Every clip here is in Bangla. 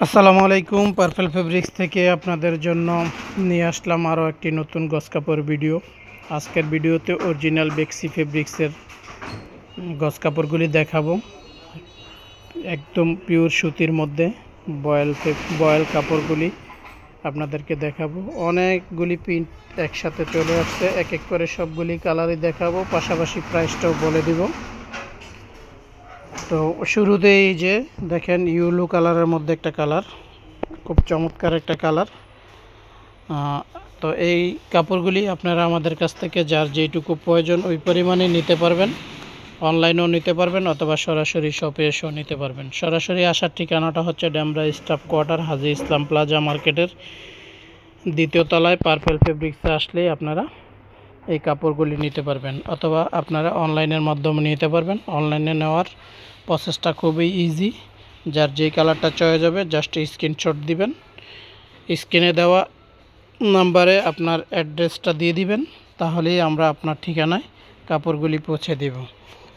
আসসালামু আলাইকুম। পার্পল ফেব্রিক্স থেকে আপনাদের জন্য নিয়ে আসলাম আরও একটি নতুন গস কাপড় ভিডিও। আজকের ভিডিওতে অরিজিনাল বেক্সি ফেব্রিক্সের গস কাপড়গুলি দেখাবো। একদম পিওর সুতির মধ্যে বয়েল কাপড়গুলি আপনাদেরকে দেখাবো। অনেকগুলি প্রিন্ট একসাথে চলে আসছে, এক এক করে সবগুলি কালারই দেখাবো, পাশাপাশি প্রাইসটাও বলে দিব। তো শুরুতেই যে দেখেন ইয়েলো কালারের মধ্যে একটা কালার, খুব চমৎকার একটা কালার। তো এই কাপড়গুলি আপনারা আমাদের কাছ থেকে যার যেটুকু প্রয়োজন ওই পরিমাণে নিতে পারবেন। অনলাইনেও নিতে পারবেন অথবা সরাসরি শপে এসেও নিতে পারবেন। সরাসরি আসার ঠিকানাটা হচ্ছে ডেমরা স্টাফ কোয়ার্টার, হাজি ইসলাম প্লাজা মার্কেটের দ্বিতীয় তলায়। পার্পল ফেব্রিক্সে আসলেই আপনারা এই কাপড়গুলি নিতে পারবেন, অথবা আপনারা অনলাইনের মাধ্যমে নিতে পারবেন। অনলাইনে নেওয়ার প্রসেসটা খুবই ইজি। যার যেই কালারটা চয়েস হবে জাস্ট স্ক্রিনশট দিবেন, স্ক্রিনে দেওয়া নাম্বারে আপনার অ্যাড্রেসটা দিয়ে দিবেন, তাহলেই আমরা আপনার ঠিকানায় কাপড়গুলি পৌঁছে দেব।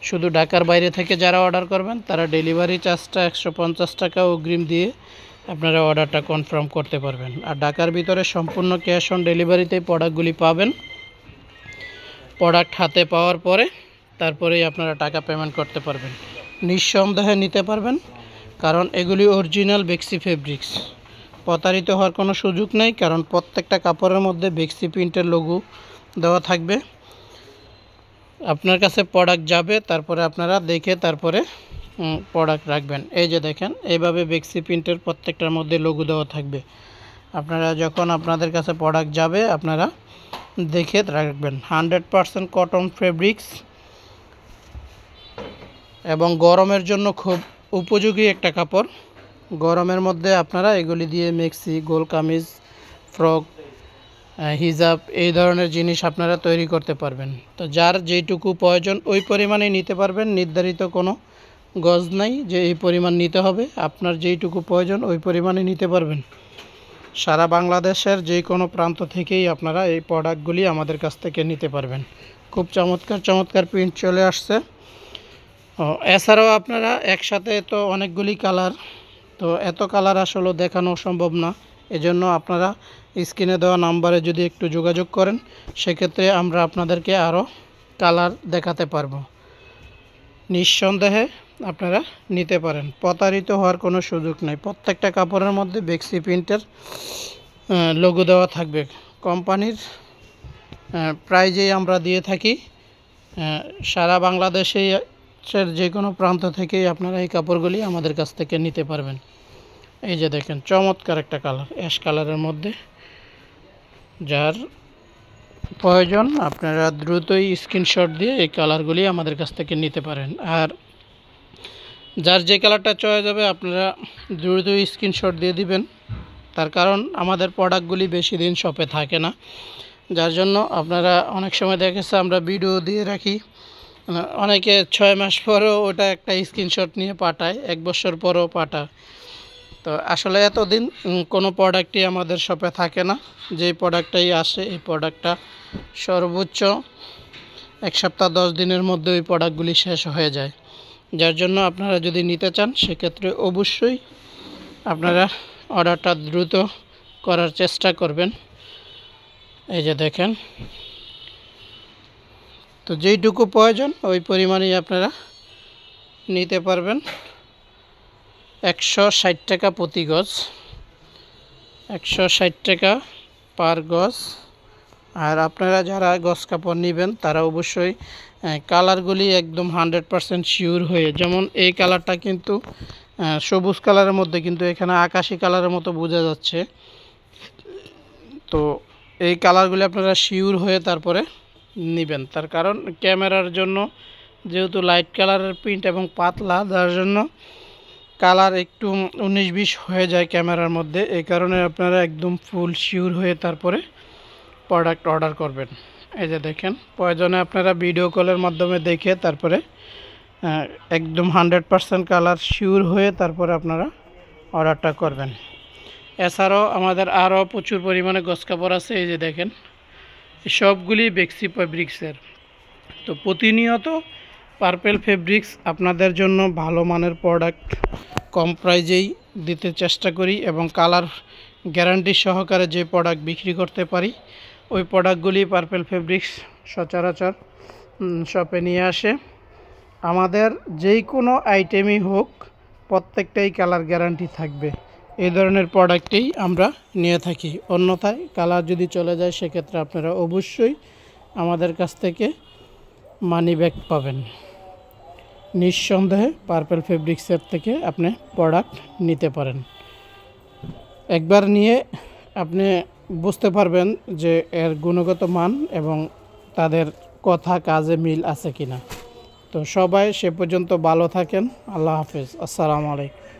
শুধু ঢাকার বাইরে থেকে যারা অর্ডার করবেন তারা ডেলিভারি চার্জটা 150 টাকা অগ্রিম দিয়ে আপনারা অর্ডারটা কনফার্ম করতে পারবেন। আর ঢাকার ভিতরে সম্পূর্ণ ক্যাশ অন ডেলিভারিতেই প্রোডাক্টগুলি পাবেন। প্রোডাক্ট হাতে পাওয়ার পরে তারপরেই আপনারা টাকা পেমেন্ট করতে পারবেন, নিঃসন্দেহে নিতে পারবেন। কারণ এগুলি অরিজিনাল বেক্সি ফেব্রিক্স, প্রতারিত হওয়ার কোনো সুযোগ নেই। কারণ প্রত্যেকটা কাপড়ের মধ্যে বেক্সি প্রিন্টের লোগো দেওয়া থাকবে। আপনার কাছে প্রোডাক্ট যাবে, তারপরে আপনারা দেখে তারপরে প্রোডাক্ট রাখবেন। এই যে দেখেন, এইভাবে বেক্সি প্রিন্টের প্রত্যেকটার মধ্যে লোগো দেওয়া থাকবে। আপনারা যখন আপনাদের কাছে প্রোডাক্ট যাবে আপনারা দেখে রাখবেন। 100% কটন ফেব্রিক্স এবং গরমের জন্য খুব উপযোগী একটা কাপড়। গরমের মধ্যে আপনারা এগুলি দিয়ে মেক্সি, গোল কামিজ, ফ্রক, হিজাব এই ধরনের জিনিস আপনারা তৈরি করতে পারবেন। তো যার যেইটুকু প্রয়োজন ওই পরিমাণে নিতে পারবেন। নির্ধারিত কোনো গজ নাই যে এই পরিমাণ নিতে হবে, আপনার যেইটুকু প্রয়োজন ওই পরিমাণে নিতে পারবেন। সারা বাংলাদেশের যে কোনো প্রান্ত থেকেই আপনারা এই প্রোডাক্টগুলি আমাদের কাছ থেকে নিতে পারবেন। খুব চমৎকার চমৎকার প্রিন্ট চলে আসছে। এছাড়াও আপনারা একসাথে তো অনেকগুলি কালার, তো এত কালার আসলে দেখানো সম্ভব না। এজন্য আপনারা স্ক্রিনে দেওয়া নাম্বারে যদি একটু যোগাযোগ করেন সেক্ষেত্রে আমরা আপনাদেরকে আরও কালার দেখাতে পারবো। নিঃসন্দেহে আপনারা নিতে পারেন, প্রতারিত হওয়ার কোনো সুযোগ নেই। প্রত্যেকটা কাপড়ের মধ্যে বেক্সি প্রিন্টের লোগো দেওয়া থাকবে। কোম্পানির প্রাইজেই আমরা দিয়ে থাকি। সারা বাংলাদেশে যে কোনো প্রান্ত থেকেই আপনারা এই কাপড়গুলি আমাদের কাছ থেকে নিতে পারবেন। এই যে দেখেন, চমৎকার একটা কালার, অ্যাশ কালারের মধ্যে। যার প্রয়োজন আপনারা দ্রুতই স্ক্রিনশট দিয়ে এই কালারগুলি আমাদের কাছ থেকে নিতে পারেন। আর যার যে কালারটা চয়েস হবে আপনারা দ্রুতই স্ক্রিনশট দিয়ে দিবেন। তার কারণ আমাদের প্রোডাক্টগুলি বেশি দিন শপে থাকে না, যার জন্য আপনারা অনেক সময় দেখেছে আমরা ভিডিও দিয়ে রাখি, অনেকে 6 মাস পরেও ওটা একটা স্ক্রিনশট নিয়ে পাঠায়, 1 বছর পরেও পাঠায়। তো আসলে এতদিন কোনো প্রোডাক্টই আমাদের শপে থাকে না। যেই প্রোডাক্টটাই আসে এই প্রোডাক্টটা সর্বোচ্চ 1 সপ্তাহ 10 দিনের মধ্যে ওই প্রোডাক্টগুলি শেষ হয়ে যায়। যার জন্য আপনারা যদি নিতে চান সেক্ষেত্রে অবশ্যই আপনারা অর্ডারটা দ্রুত করার চেষ্টা করবেন। এই যে দেখেন, তো যেইটুকু প্রয়োজন ওই পরিমাণেই আপনারা নিতে পারবেন। 160 টাকা প্রতি গজ, 160 টাকা পার গজ। আর আপনারা যারা গজ কাপড় নেবেন তারা অবশ্যই কালারগুলি একদম 100% শিওর হয়ে, যেমন এই কালারটা কিন্তু সবুজ কালারের মধ্যে, কিন্তু এখানে আকাশি কালারের মতো বোঝা যাচ্ছে। তো এই কালারগুলি আপনারা শিওর হয়ে তারপরে নেবেন। তার কারণ ক্যামেরার জন্য যেহেতু লাইট কালারের প্রিন্ট এবং পাতলা, যার জন্য কালার একটু 19-20 হয়ে যায় ক্যামেরার মধ্যে। এই কারণে আপনারা একদম ফুল শিওর হয়ে তারপরে প্রোডাক্ট অর্ডার করবেন। এই যে দেখেন, প্রয়োজনে আপনারা ভিডিও কলের মাধ্যমে দেখে তারপরে একদম 100% কালার শিওর হয়ে তারপরে আপনারা অর্ডারটা করবেন। এছাড়াও আমাদের আরও প্রচুর পরিমাণে গজ কাপড় আছে। এই যে দেখেন, সবগুলি বেক্সি ফেব্রিক্সের। তো প্রতিনিয়ত পার্পল ফেব্রিক্স আপনাদের জন্য ভালো মানের প্রোডাক্ট কম প্রাইজেই দিতে চেষ্টা করি এবং কালার গ্যারান্টি সহকারে যে প্রোডাক্ট বিক্রি করতে পারি ওই প্রোডাক্টগুলি পার্পেল ফেব্রিক্স সচরাচর শপে নিয়ে আসে। আমাদের যেই কোনো আইটেমই হোক প্রত্যেকটাই কালার গ্যারান্টি থাকবে, এই ধরনের প্রোডাক্টেই আমরা নিয়ে থাকি। অন্যথায় কালার যদি চলে যায় সেক্ষেত্রে আপনারা অবশ্যই আমাদের কাছ থেকে মানি ব্যাক পাবেন। নিঃসন্দেহে পার্পেল ফেব্রিক্সের থেকে আপনি প্রোডাক্ট নিতে পারেন। একবার নিয়ে আপনি বুঝতে পারবেন যে এর গুণগত মান এবং তাদের কথা কাজে মিল আছে কিনা। তো সবাই সে পর্যন্ত ভালো থাকেন। আল্লাহ হাফেজ। আসসালামু আলাইকুম।